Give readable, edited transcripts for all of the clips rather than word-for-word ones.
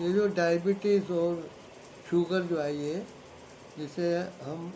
ये जो डायबिटीज़ और शुगर जो है, ये जिसे हम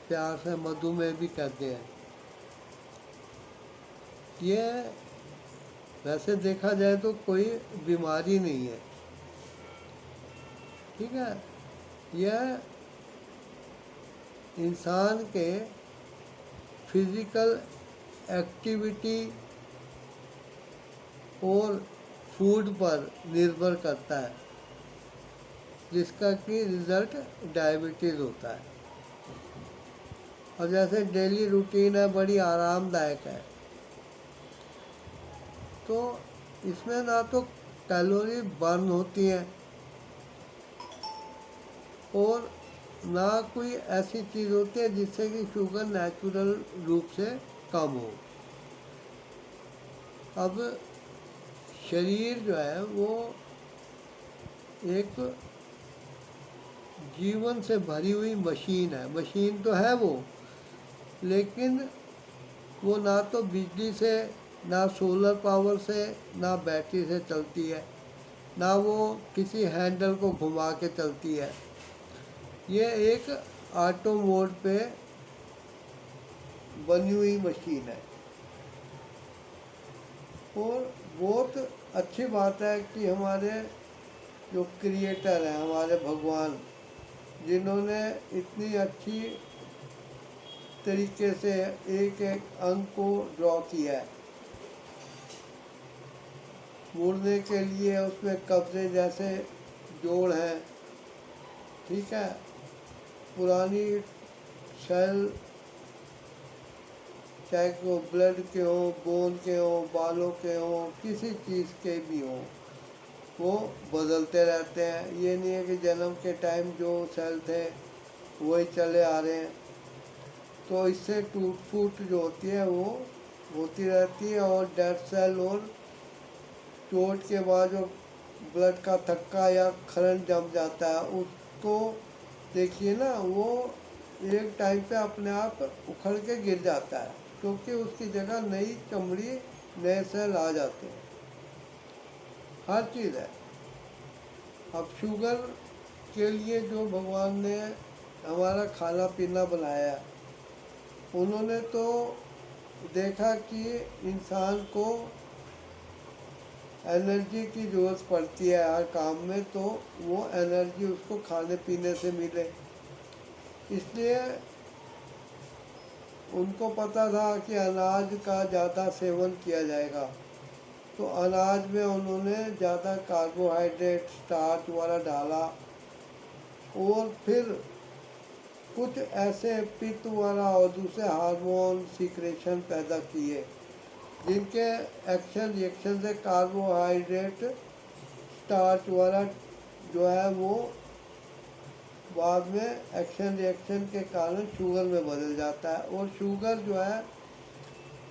प्यार से मधुमेह भी कहते हैं, ये वैसे देखा जाए तो कोई बीमारी नहीं है, ठीक है। यह इंसान के फिज़िकल एक्टिविटी और फूड पर निर्भर करता है, जिसका कि रिज़ल्ट डायबिटीज़ होता है। और जैसे डेली रूटीन है, बड़ी आरामदायक है, तो इसमें ना तो कैलोरी बर्न होती हैं और ना कोई ऐसी चीज़ होती है जिससे कि शुगर नेचुरल रूप से कम हो। अब शरीर जो है वो एक जीवन से भरी हुई मशीन है। मशीन तो है वो, लेकिन वो ना तो बिजली से, ना सोलर पावर से, ना बैटरी से चलती है, ना वो किसी हैंडल को घुमा के चलती है। ये एक ऑटो मोड पे बनी हुई मशीन है। और बहुत अच्छी बात है कि हमारे जो क्रिएटर हैं, हमारे भगवान, जिन्होंने इतनी अच्छी तरीके से एक एक अंग को ड्रॉ किया है, मुड़ने के लिए उसमें कब्जे जैसे जोड़ हैं, ठीक है। पुरानी सेल, चाहे वो ब्लड के हों, बोन के हों, बालों के हों, किसी चीज़ के भी हों, वो बदलते रहते हैं। ये नहीं है कि जन्म के टाइम जो सेल थे वही चले आ रहे हैं। तो इससे टूट फूट जो होती है वो होती रहती है। और डेड सेल और चोट के बाद जो ब्लड का थक्का या खरंड जम जाता है, उसको देखिए ना, वो एक टाइम पे अपने आप उखड़ के गिर जाता है, क्योंकि उसकी जगह नई चमड़ी, नए सेल आ जाते हैं। हर चीज़ है। अब शुगर के लिए जो भगवान ने हमारा खाना पीना बनाया, उन्होंने तो देखा कि इंसान को एनर्जी की ज़रूरत पड़ती है हर काम में, तो वो एनर्जी उसको खाने पीने से मिले, इसलिए उनको पता था कि अनाज का ज़्यादा सेवन किया जाएगा। तो अनाज में उन्होंने ज़्यादा कार्बोहाइड्रेट, स्टार्च वाला डाला, और फिर कुछ ऐसे पित्त वाला और दूसरे हार्मोन सीक्रेशन पैदा किए, जिनके एक्शन रिएक्शन से कार्बोहाइड्रेट, स्टार्च वाला जो है वो बाद में एक्शन रिएक्शन के कारण शुगर में बदल जाता है। और शुगर जो है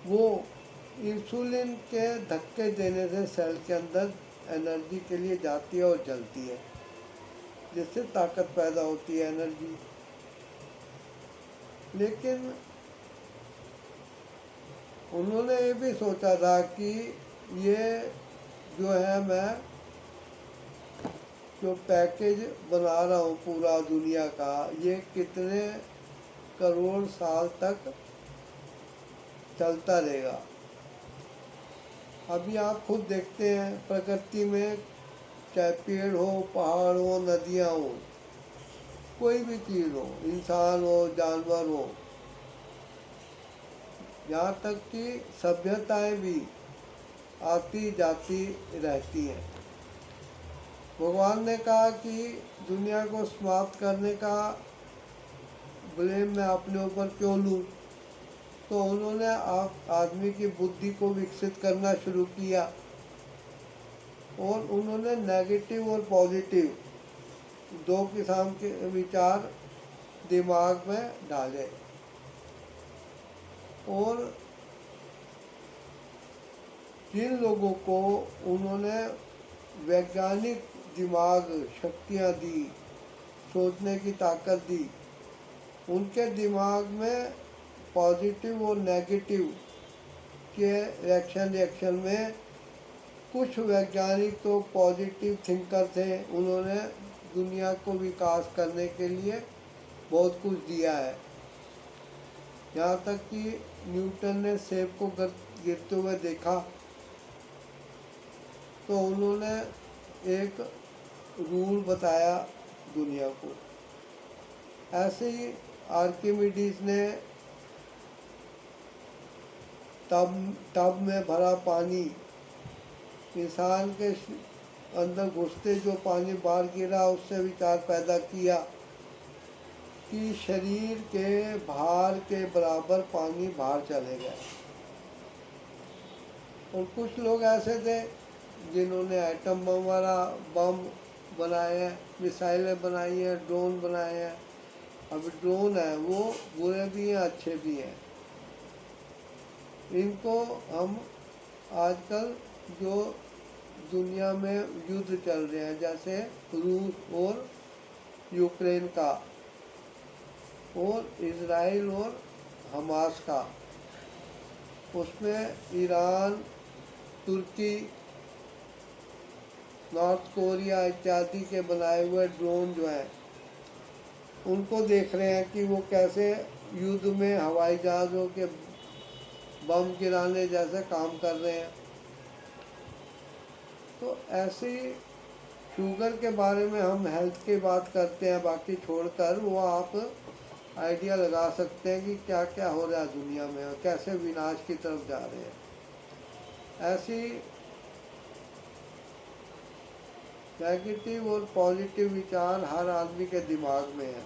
वो इंसुलिन के धक्के देने से सेल के अंदर एनर्जी के लिए जाती है और जलती है, जिससे ताकत पैदा होती है, एनर्जी। लेकिन उन्होंने ये भी सोचा था कि ये जो है, मैं जो पैकेज बना रहा हूँ पूरा दुनिया का, ये कितने करोड़ साल तक चलता रहेगा। अभी आप खुद देखते हैं प्रकृति में, चाहे पेड़ हो, पहाड़ हो, नदियाँ हो, कोई भी चीज़ हो, इंसान हो, जानवर हो, यहाँ तक कि सभ्यताएं भी आती जाती रहती हैं। भगवान ने कहा कि दुनिया को समाप्त करने का ब्लेम मैं अपने ऊपर क्यों लूँ। तो उन्होंने आदमी की बुद्धि को विकसित करना शुरू किया, और उन्होंने नेगेटिव और पॉजिटिव दो किस्म के विचार दिमाग में डाले। और जिन लोगों को उन्होंने वैज्ञानिक दिमाग शक्तियाँ दी, सोचने की ताकत दी, उनके दिमाग में पॉजिटिव और नेगेटिव के रिएक्शन में कुछ वैज्ञानिक तो पॉजिटिव थिंकर थे, उन्होंने दुनिया को विकास करने के लिए बहुत कुछ दिया है। यहाँ तक कि न्यूटन ने सेब को गिरते हुए देखा तो उन्होंने एक रूल बताया दुनिया को। ऐसे ही आर्किमिडीज ने टब में भरा पानी इंसान के अंदर घुसते जो पानी बाहर गिरा, उससे विचार पैदा किया कि शरीर के भार के बराबर पानी बाहर चले गए। और कुछ लोग ऐसे थे जिन्होंने एटम बम वाला बम बनाए हैं, मिसाइलें बनाई हैं, ड्रोन बनाए हैं। अब ड्रोन है वो बुरे भी हैं अच्छे भी हैं। इनको हम आजकल जो दुनिया में युद्ध चल रहे हैं, जैसे रूस और यूक्रेन का और इजराइल और हमास का, उसमें ईरान, तुर्की, नॉर्थ कोरिया इत्यादि के बनाए हुए ड्रोन जो हैं उनको देख रहे हैं कि वो कैसे युद्ध में हवाई जहाज़ों के बम गिराने जैसे काम कर रहे हैं। तो ऐसे ही शुगर के बारे में हम हेल्थ की बात करते हैं, बाकी छोड़कर वो आप आइडिया लगा सकते हैं कि क्या क्या हो रहा है दुनिया में और कैसे विनाश की तरफ जा रहे हैं। ऐसी नेगेटिव और पॉजिटिव विचार हर आदमी के दिमाग में है।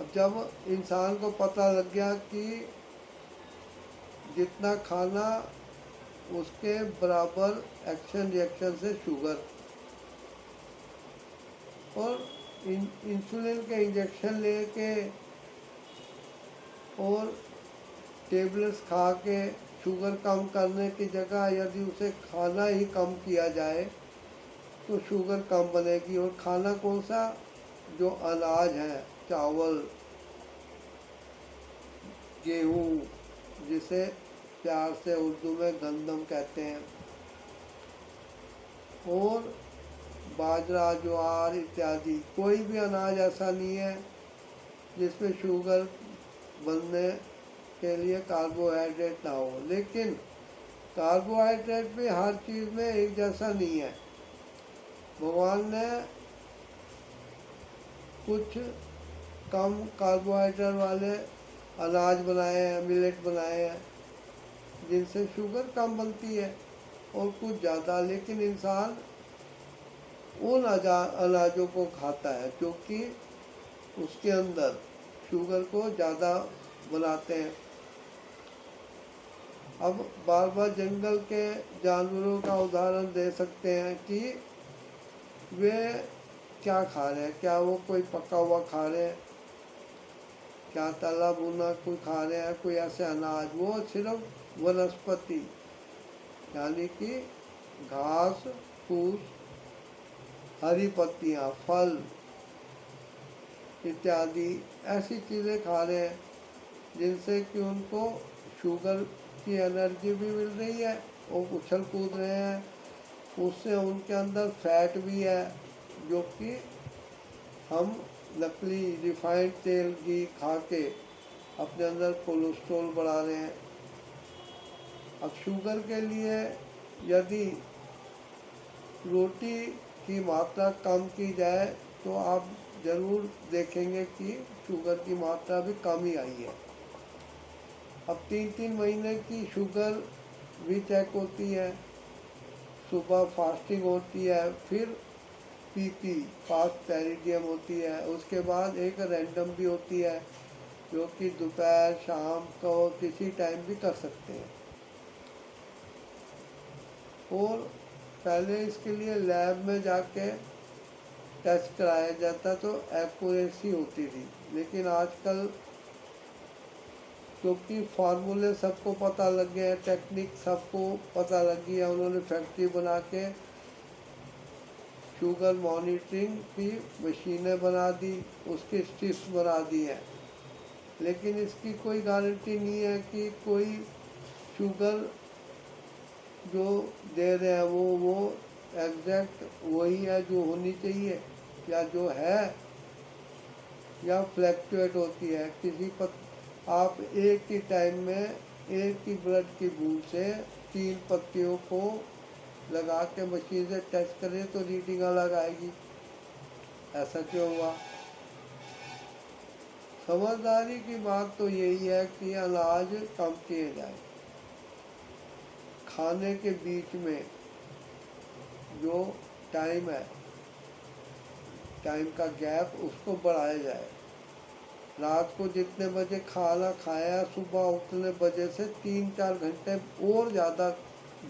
अब जब इंसान को पता लग गया कि जितना खाना उसके बराबर एक्शन रिएक्शन से शुगर, और इंसुलिन के इंजेक्शन लेके और टेबलेट्स खा के शुगर कम करने की जगह यदि उसे खाना ही कम किया जाए तो शुगर कम बनेगी। और खाना कौन सा? जो अनाज है, चावल, गेहूँ, जिसे प्यार से उर्दू में गंदम कहते हैं, और बाजरा, ज्वार इत्यादि। कोई भी अनाज ऐसा नहीं है जिसमें शुगर बनने के लिए कार्बोहाइड्रेट ना हो। लेकिन कार्बोहाइड्रेट भी हर चीज़ में एक जैसा नहीं है। भगवान ने कुछ कम कार्बोहाइड्रेट वाले अनाज बनाए हैं, मिलेट बनाए हैं, जिनसे शुगर कम बनती है, और कुछ ज़्यादा। लेकिन इंसान उन अनाजों को खाता है जो कि उसके अंदर शुगर को ज़्यादा बनाते हैं। अब बार बार जंगल के जानवरों का उदाहरण दे सकते हैं कि वे क्या खा रहे हैं। क्या वो कोई पका हुआ खा रहे हैं, क्या तला भुना कोई खा रहे हैं, कोई ऐसे अनाज? वो सिर्फ वनस्पति यानी कि घास फूस, हरी पत्तियाँ, फल इत्यादि ऐसी चीज़ें खा रहे हैं जिनसे कि उनको शुगर की एनर्जी भी मिल रही है और उछल कूद रहे हैं। उससे उनके अंदर फैट भी है जो कि हम नकली रिफाइंड तेल घी खा के अपने अंदर कोलेस्ट्रॉल बढ़ा रहे हैं। अब शुगर के लिए यदि रोटी की मात्रा कम की जाए तो आप ज़रूर देखेंगे कि शुगर की मात्रा भी कम ही आई है। अब 3-3 महीने की शुगर भी चेक होती है, सुबह फास्टिंग होती है, फिर पीपी फास्ट पेरिडियम होती है, उसके बाद एक रैंडम भी होती है जो कि दोपहर शाम को किसी टाइम भी कर सकते हैं। और पहले इसके लिए लैब में जाके टेस्ट कराया जाता तो एक्यूरेसी होती थी। लेकिन आजकल क्योंकि फार्मूले सबको पता लग गए हैं, टेक्निक सबको पता लग गई है, उन्होंने फैक्ट्री बना के शुगर मॉनिटरिंग की मशीनें बना दी, उसकी स्ट्रिप्स बना दी हैं। लेकिन इसकी कोई गारंटी नहीं है कि कोई शुगर जो दे रहे हैं वो एग्जैक्ट वही है जो होनी चाहिए, या जो है, या फ्लैक्चुएट होती है। आप एक ही टाइम में एक ही ब्लड की बूंद से 3 पत्तियों को लगा के मशीन से टेस्ट करें तो रीडिंग अलग आएगी। ऐसा क्यों हुआ? समझदारी की बात तो यही है कि अनाज कम किए जाए, खाने के बीच में जो टाइम है, टाइम का गैप उसको बढ़ाया जाए। रात को जितने बजे खाना खाया, सुबह उतने बजे से 3-4 घंटे और ज़्यादा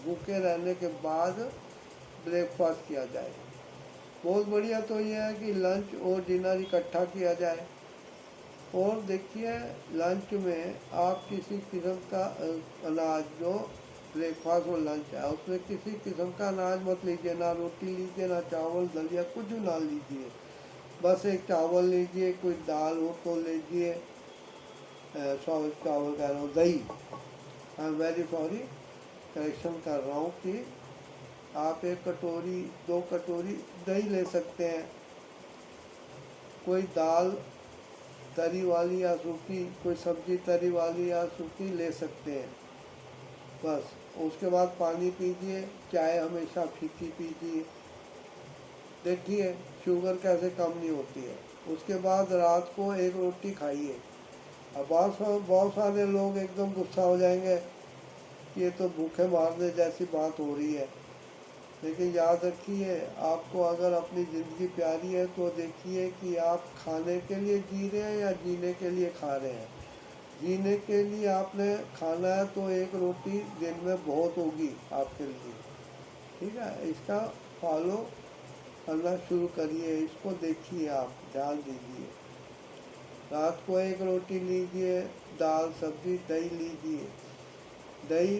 भूखे रहने के बाद ब्रेकफास्ट किया जाए। बहुत बढ़िया तो यह है कि लंच और डिनर इकट्ठा किया जाए। और देखिए, लंच में आप किसी किस्म का अनाज, जो ब्रेकफास्ट और लंच है उसमें किसी किस्म का अनाज मत लीजिए, ना रोटी लीजिए, ना चावल दलिया कुछ ना लीजिए। बस एक चावल लीजिए, कोई दाल हो तो लीजिए, चावल कह रहा हूँ, दही, I am very sorry, correction कर रहा हूँ कि आप 1 कटोरी 2 कटोरी दही ले सकते हैं। कोई दाल तरी वाली या सूखी, कोई सब्जी तरी वाली या सूखी ले सकते हैं। बस उसके बाद पानी पीजिए, चाय हमेशा फीकी पीजिए। देखिए शुगर कैसे कम नहीं होती है। उसके बाद रात को 1 रोटी खाइए। अब बहुत सारे लोग एकदम गुस्सा हो जाएंगे कि ये तो भूखे मारने जैसी बात हो रही है। लेकिन याद रखिए, आपको अगर अपनी ज़िंदगी प्यारी है तो देखिए कि आप खाने के लिए जी रहे हैं या जीने के लिए खा रहे हैं। जीने के लिए आपने खाना है तो 1 रोटी दिन में बहुत होगी आपके लिए, ठीक है। इसका फॉलो करना शुरू करिए, इसको देखिए, आप ध्यान दीजिए। रात को 1 रोटी लीजिए, दाल सब्जी दही लीजिए। दही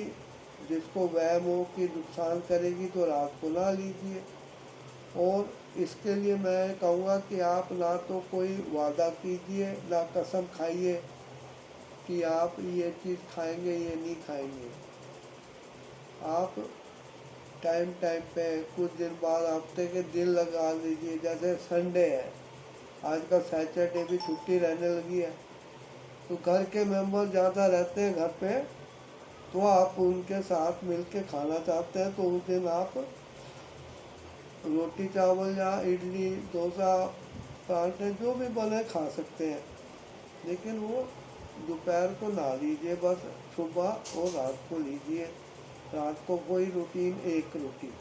जिसको वहम हो कि नुकसान करेगी तो रात को ना लीजिए। और इसके लिए मैं कहूँगा कि आप ना तो कोई वादा कीजिए, ना कसम खाइए कि आप ये चीज़ खाएंगे ये नहीं खाएंगे। आप टाइम पे कुछ दिन बाद हफ्ते के दिन लगा लीजिए। जैसे संडे है, आजकल सैटरडे भी छुट्टी रहने लगी है, तो घर के मेंबर ज़्यादा रहते हैं घर पे, तो आप उनके साथ मिल के खाना चाहते हैं तो उस दिन आप रोटी चावल या इडली डोसा पराठे जो भी बने खा सकते हैं। लेकिन वो दोपहर को ना लीजिए, बस सुबह और रात को लीजिए। रात को कोई रूटीन, 1 रोटी।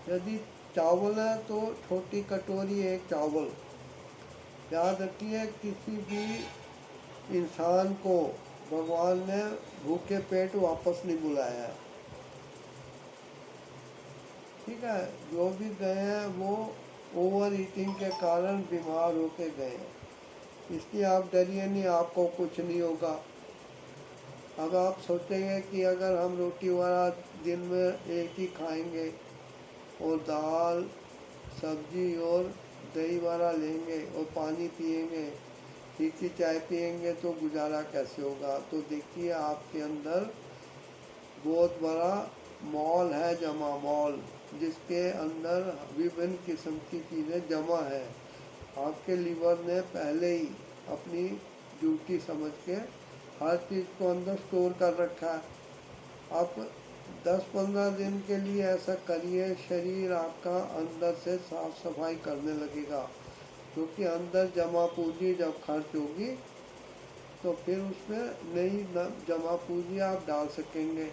यदि चावल है तो छोटी कटोरी 1 चावल। याद रखिए, किसी भी इंसान को भगवान ने भूखे पेट वापस नहीं बुलाया है, ठीक है। जो भी गए हैं वो ओवर ईटिंग के कारण बीमार होके गए हैं। इसलिए आप डरिए नहीं, आपको कुछ नहीं होगा। अब आप सोचेंगे कि अगर हम रोटी वाला दिन में 1 ही खाएंगे और दाल सब्जी और दही वाला लेंगे और पानी पिएंगे, फीकी चाय पिएंगे तो गुजारा कैसे होगा? तो देखिए, आपके अंदर बहुत बड़ा मॉल है, जमा मॉल, जिसके अंदर विभिन्न किस्म की चीज़ें जमा है। आपके लीवर ने पहले ही अपनी ड्यूटी समझ के हर चीज़ को अंदर स्टोर कर रखा है। आप 10-15 दिन के लिए ऐसा करिए, शरीर आपका अंदर से साफ सफाई करने लगेगा, क्योंकि अंदर जमा पूंजी जब खर्च होगी तो फिर उसमें नई जमा पूंजी आप डाल सकेंगे।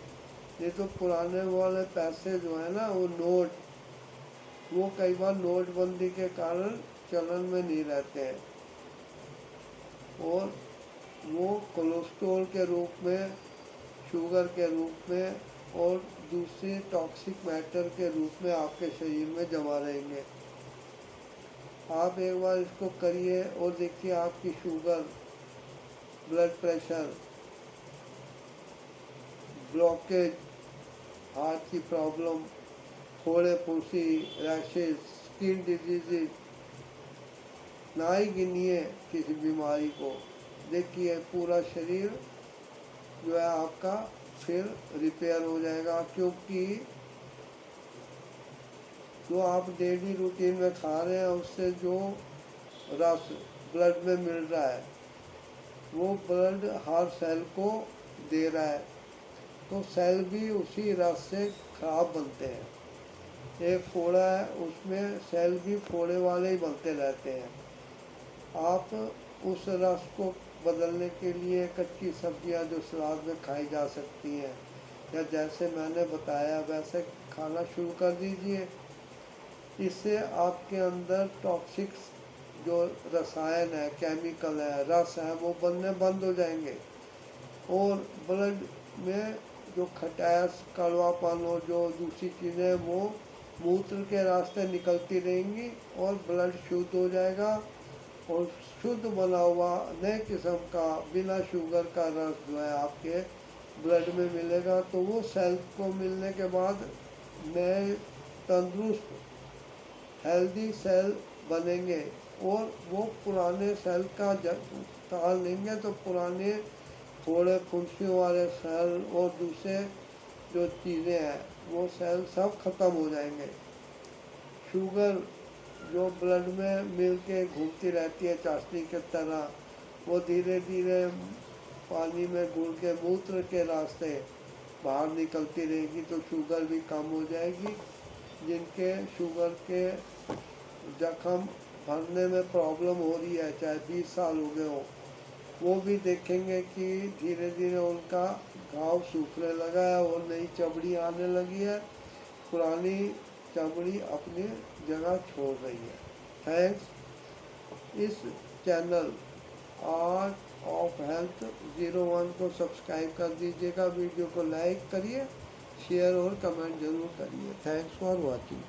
ये तो पुराने वाले पैसे जो है ना, वो नोट, वो कई बार नोटबंदी के कारण चलन में नहीं रहते हैं, और वो कोलेस्ट्रॉल के रूप में, शुगर के रूप में और दूसरी टॉक्सिक मैटर के रूप में आपके शरीर में जमा रहेंगे। आप एक बार इसको करिए और देखिए, आपकी sugar, blood pressure, blockage, heart की प्रॉब्लम, फोड़े फुंसी, रैशेज, स्किन डिजीज़, ना ही गिनिए किसी बीमारी को। देखिए पूरा शरीर जो है आपका फिर रिपेयर हो जाएगा, क्योंकि जो आप डेली रूटीन में खा रहे हैं उससे जो रस ब्लड में मिल रहा है वो ब्लड हर सेल को दे रहा है, तो सेल भी उसी रस से खराब बनते हैं। एक फोड़ा है उसमें सेल भी फोड़े वाले ही बनते रहते हैं। आप उस रस को बदलने के लिए कच्ची सब्जियां जो सलाद में खाई जा सकती हैं, या जैसे मैंने बताया वैसे खाना शुरू कर दीजिए। इससे आपके अंदर टॉक्सिक्स जो रसायन है, केमिकल है, रस है, वो बनने बंद हो जाएंगे, और ब्लड में जो खटास, कड़वापन और जो दूसरी चीज़ें वो मूत्र के रास्ते निकलती रहेंगी और ब्लड शुद्ध हो जाएगा, और शुद्ध बना हुआ नए किस्म का बिना शुगर का रस जो है आपके ब्लड में मिलेगा, तो वो सेल को मिलने के बाद नए तंदुरुस्त हेल्दी सेल बनेंगे, और वो पुराने सेल का जब ताल लेंगे तो पुराने थोड़े फुंसियों वाले सेल और दूसरे जो चीज़ें हैं वो सेल सब खत्म हो जाएंगे। शुगर जो ब्लड में मिल के घूमती रहती है चाशनी की तरह, वो धीरे धीरे पानी में घुल के मूत्र के रास्ते बाहर निकलती रहेगी, तो शुगर भी कम हो जाएगी। जिनके शुगर के जख्म भरने में प्रॉब्लम हो रही है, चाहे 20 साल हो गए हो, वो भी देखेंगे कि धीरे धीरे उनका घाव सूखने लगा है और नई चमड़ी आने लगी है, पुरानी चमड़ी अपनी जगह छोड़ रही है। थैंक्स। इस चैनल आर्ट ऑफ हेल्थ 01 को सब्सक्राइब कर दीजिएगा, वीडियो को लाइक करिए, शेयर और कमेंट जरूर करिए। Thanks for watching.